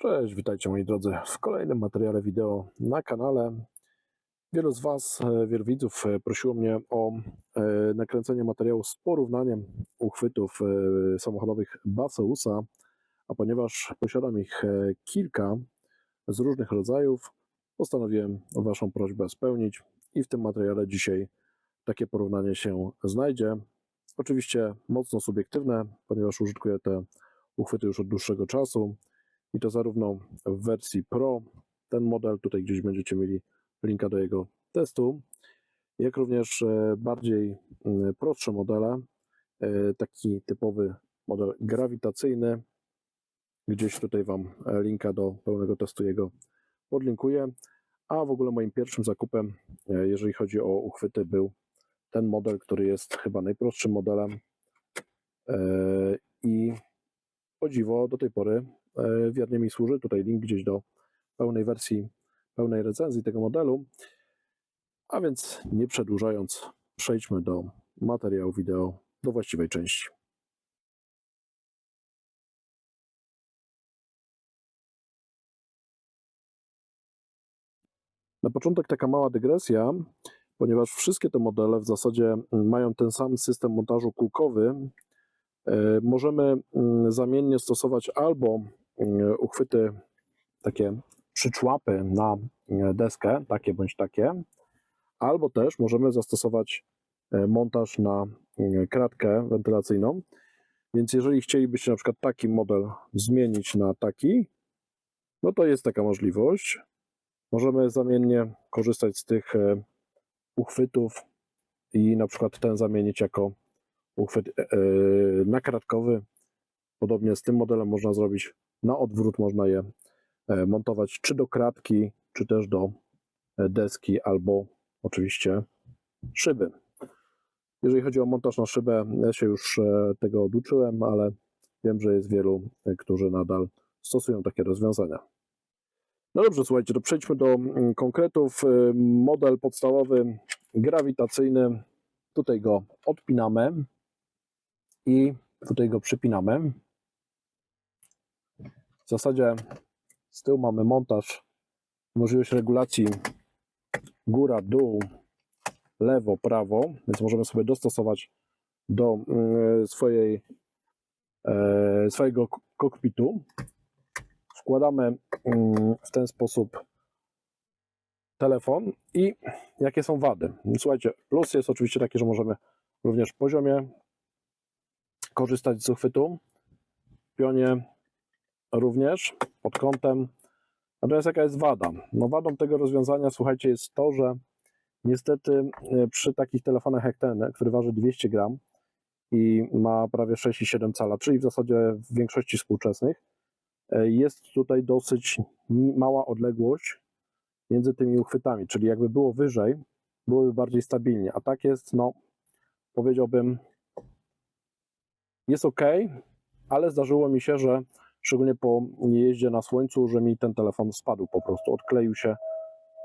Cześć, witajcie moi drodzy w kolejnym materiale wideo na kanale. Wielu z Was, wielu widzów prosiło mnie o nakręcenie materiału z porównaniem uchwytów samochodowych Baseusa, a ponieważ posiadam ich kilka z różnych rodzajów, postanowiłem Waszą prośbę spełnić i w tym materiale dzisiaj takie porównanie się znajdzie. Oczywiście mocno subiektywne, ponieważ użytkuję te uchwyty już od dłuższego czasu. I to zarówno w wersji Pro, ten model, tutaj gdzieś będziecie mieli linka do jego testu, jak również bardziej prostsze modele, taki typowy model grawitacyjny, gdzieś tutaj Wam linka do pełnego testu jego podlinkuję, a w ogóle moim pierwszym zakupem, jeżeli chodzi o uchwyty, był ten model, który jest chyba najprostszym modelem i o dziwo do tej pory wiernie mi służy. Tutaj link gdzieś do pełnej wersji, pełnej recenzji tego modelu. A więc nie przedłużając, przejdźmy do materiału wideo, do właściwej części. Na początek taka mała dygresja, ponieważ wszystkie te modele w zasadzie mają ten sam system montażu kółkowy. Możemy zamiennie stosować albo uchwyty, takie przyczłapy na deskę, takie bądź takie, albo też możemy zastosować montaż na kratkę wentylacyjną. Więc jeżeli chcielibyście na przykład taki model zmienić na taki, no to jest taka możliwość. Możemy zamiennie korzystać z tych uchwytów i na przykład ten zamienić jako uchwyt nakratkowy. Podobnie z tym modelem można zrobić na odwrót, można je montować czy do kratki, czy też do deski, albo oczywiście szyby. Jeżeli chodzi o montaż na szybę, ja się już tego oduczyłem, ale wiem, że jest wielu, którzy nadal stosują takie rozwiązania. No dobrze, słuchajcie, to przejdźmy do konkretów. Model podstawowy, grawitacyjny, tutaj go odpinamy i tutaj go przypinamy. W zasadzie z tyłu mamy montaż, możliwość regulacji góra, dół, lewo, prawo, więc możemy sobie dostosować do swojego kokpitu. Wkładamy w ten sposób telefon i jakie są wady? Słuchajcie, plus jest oczywiście taki, że możemy również w poziomie korzystać z uchwytu, w pionie również, pod kątem. Natomiast jaka jest wada? No wadą tego rozwiązania, słuchajcie, jest to, że niestety przy takich telefonach jak ten, który waży 200 gram i ma prawie 6,7 cala, czyli w zasadzie w większości współczesnych, jest tutaj dosyć mała odległość między tymi uchwytami, czyli jakby było wyżej, byłoby bardziej stabilnie, a tak jest, no powiedziałbym, jest ok, ale zdarzyło mi się, że szczególnie po jeździe na słońcu, że mi ten telefon spadł po prostu,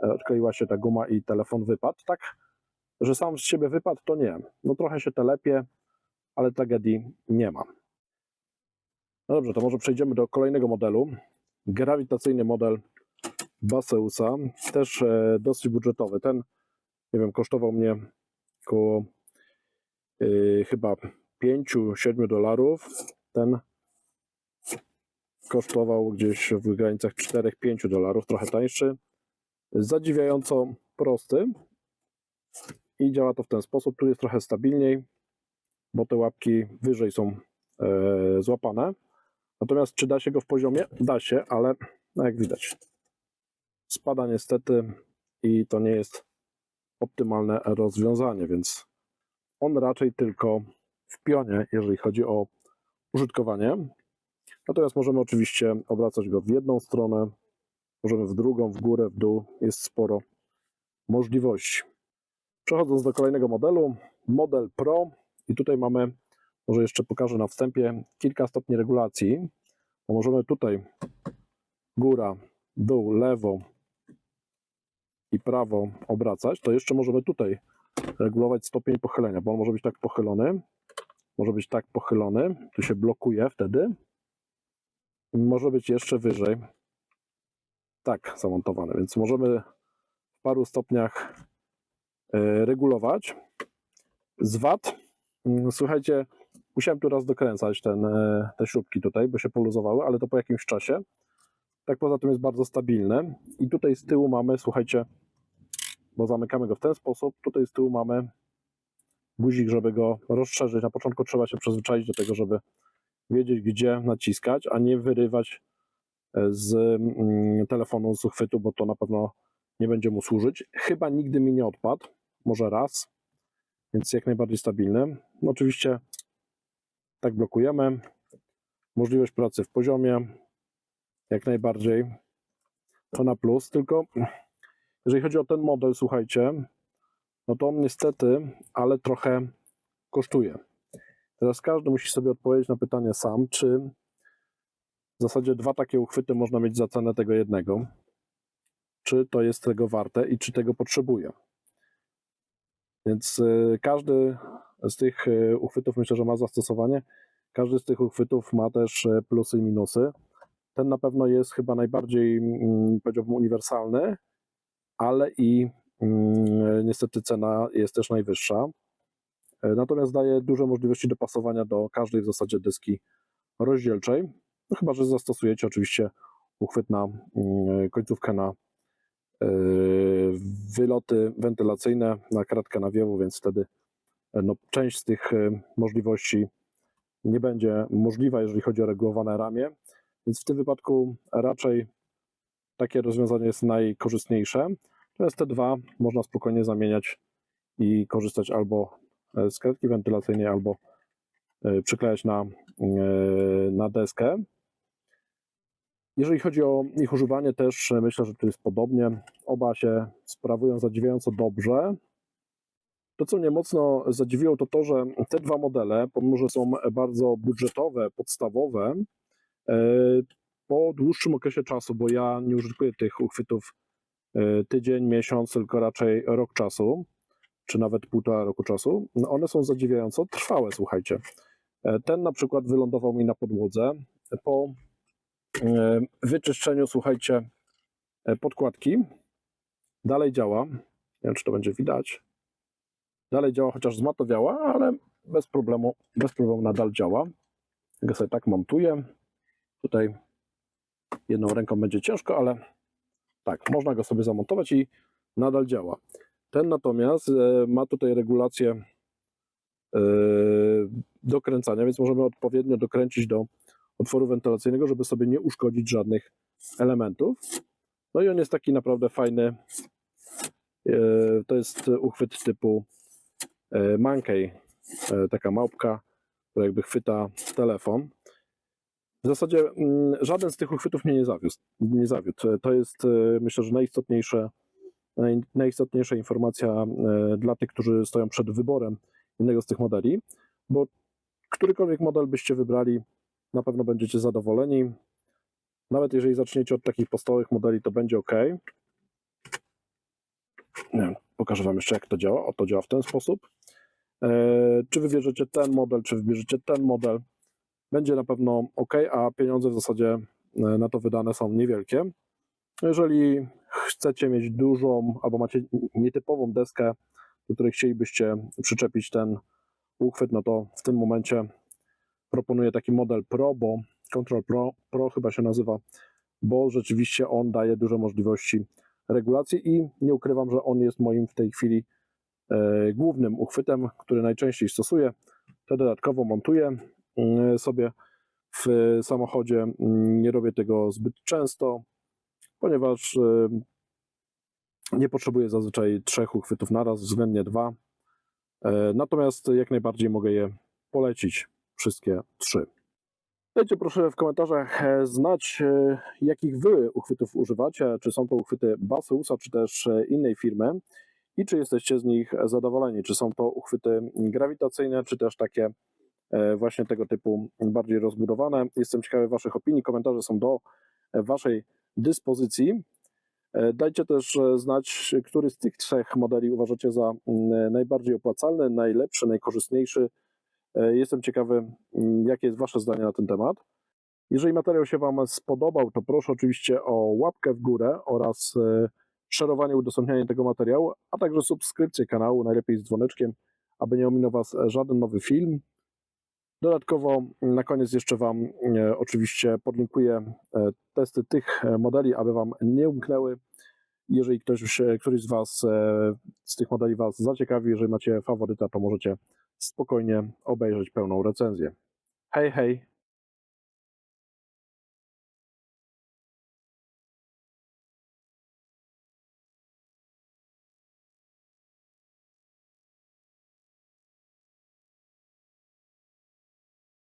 odkleiła się ta guma i telefon wypadł. Tak, że sam z siebie wypadł, to nie. No trochę się telepie, ale tragedii nie ma. No dobrze, to może przejdziemy do kolejnego modelu. Grawitacyjny model Baseusa, też dosyć budżetowy. Ten, nie wiem, kosztował mnie około chyba $5-7. Ten kosztował gdzieś w granicach $4-5, trochę tańszy. Zadziwiająco prosty i działa to w ten sposób. Tu jest trochę stabilniej, bo te łapki wyżej są złapane. Natomiast czy da się go w poziomie? Da się, ale no jak widać spada niestety i to nie jest optymalne rozwiązanie, więc on raczej tylko w pionie, jeżeli chodzi o użytkowanie. Natomiast możemy oczywiście obracać go w jedną stronę, możemy w drugą, w górę, w dół, jest sporo możliwości. Przechodząc do kolejnego modelu, model Pro, i tutaj mamy, może jeszcze pokażę na wstępie, kilka stopni regulacji, bo możemy tutaj góra, dół, lewo i prawo obracać, to jeszcze możemy tutaj regulować stopień pochylenia, bo on może być tak pochylony, może być tak pochylony, tu się blokuje wtedy, może być jeszcze wyżej, tak zamontowany, więc możemy w paru stopniach regulować. Z wat, słuchajcie, musiałem tu raz dokręcać te śrubki tutaj, bo się poluzowały, ale to po jakimś czasie. Tak poza tym jest bardzo stabilne. I tutaj z tyłu mamy, słuchajcie, bo zamykamy go w ten sposób, tutaj z tyłu mamy guzik, żeby go rozszerzyć. Na początku trzeba się przyzwyczaić do tego, żeby wiedzieć, gdzie naciskać, a nie wyrywać z telefonu z uchwytu, bo to na pewno nie będzie mu służyć. Chyba nigdy mi nie odpadł, może raz, więc jak najbardziej stabilny. No oczywiście tak blokujemy. Możliwość pracy w poziomie, jak najbardziej, to na plus, tylko jeżeli chodzi o ten model, słuchajcie, no to on niestety, ale trochę kosztuje. Teraz każdy musi sobie odpowiedzieć na pytanie sam, czy w zasadzie 2 takie uchwyty można mieć za cenę tego jednego, czy to jest tego warte i czy tego potrzebuje. Więc każdy z tych uchwytów myślę, że ma zastosowanie. Każdy z tych uchwytów ma też plusy i minusy. Ten na pewno jest chyba najbardziej, powiedziałbym, uniwersalny, ale i niestety cena jest też najwyższa. Natomiast daje duże możliwości dopasowania do każdej w zasadzie deski rozdzielczej. No chyba że zastosujecie oczywiście uchwyt na końcówkę na wyloty wentylacyjne, na kratkę nawiewu, więc wtedy no, część z tych możliwości nie będzie możliwa, jeżeli chodzi o regulowane ramię. Więc w tym wypadku raczej takie rozwiązanie jest najkorzystniejsze. Natomiast te dwa można spokojnie zamieniać i korzystać albo z kratki wentylacyjnej, albo przyklejać na deskę. Jeżeli chodzi o ich używanie, też myślę, że tu jest podobnie. Oba się sprawują zadziwiająco dobrze. To, co mnie mocno zadziwiło, to, że te dwa modele, pomimo że są bardzo budżetowe, podstawowe, po dłuższym okresie czasu, bo ja nie użytkuję tych uchwytów tydzień, miesiąc, tylko raczej rok czasu, czy nawet 1,5 roku czasu, one są zadziwiająco trwałe, słuchajcie. Ten na przykład wylądował mi na podłodze po wyczyszczeniu, słuchajcie, podkładki. Dalej działa, nie wiem, czy to będzie widać. Dalej działa, chociaż zmatowiała, ale bez problemu nadal działa. Ja go sobie tak montuję. Tutaj jedną ręką będzie ciężko, ale tak, można go sobie zamontować i nadal działa. Ten natomiast ma tutaj regulację dokręcania, więc możemy odpowiednio dokręcić do otworu wentylacyjnego, żeby sobie nie uszkodzić żadnych elementów. No i on jest taki naprawdę fajny. To jest uchwyt typu Monkey, taka małpka, która jakby chwyta telefon. W zasadzie żaden z tych uchwytów mnie nie zawiódł. To jest, myślę, że najistotniejsza informacja dla tych, którzy stoją przed wyborem innego z tych modeli, bo którykolwiek model byście wybrali, na pewno będziecie zadowoleni. Nawet jeżeli zaczniecie od takich podstawowych modeli, to będzie ok. Pokażę Wam jeszcze, jak to działa. O, to działa w ten sposób. Czy wybierzecie ten model, czy wybierzecie ten model, będzie na pewno ok, a pieniądze w zasadzie na to wydane są niewielkie. Jeżeli chcecie mieć dużą albo macie nietypową deskę, do której chcielibyście przyczepić ten uchwyt, no to w tym momencie proponuję taki model Pro, bo Control Pro chyba się nazywa, bo rzeczywiście on daje duże możliwości regulacji i nie ukrywam, że on jest moim w tej chwili głównym uchwytem, który najczęściej stosuję. To dodatkowo montuję sobie w samochodzie. Nie robię tego zbyt często, ponieważ nie potrzebuję zazwyczaj 3 uchwytów naraz, względnie 2. Natomiast jak najbardziej mogę je polecić, wszystkie 3. Dajcie proszę w komentarzach znać, jakich Wy uchwytów używacie, czy są to uchwyty Baseusa, czy też innej firmy i czy jesteście z nich zadowoleni, czy są to uchwyty grawitacyjne, czy też takie właśnie tego typu bardziej rozbudowane. Jestem ciekawy Waszych opinii, komentarze są do Waszej dyspozycji. Dajcie też znać, który z tych 3 modeli uważacie za najbardziej opłacalny, najlepszy, najkorzystniejszy. Jestem ciekawy, jakie jest Wasze zdanie na ten temat. Jeżeli materiał się Wam spodobał, to proszę oczywiście o łapkę w górę oraz szerowanie, udostępnianie tego materiału, a także subskrypcję kanału, najlepiej z dzwoneczkiem, aby nie ominął Was żaden nowy film. Dodatkowo na koniec jeszcze Wam oczywiście podlinkuję testy tych modeli, aby Wam nie umknęły. Jeżeli któryś z Was z tych modeli Was zaciekawi, jeżeli macie faworyta, to możecie spokojnie obejrzeć pełną recenzję. Hej, hej!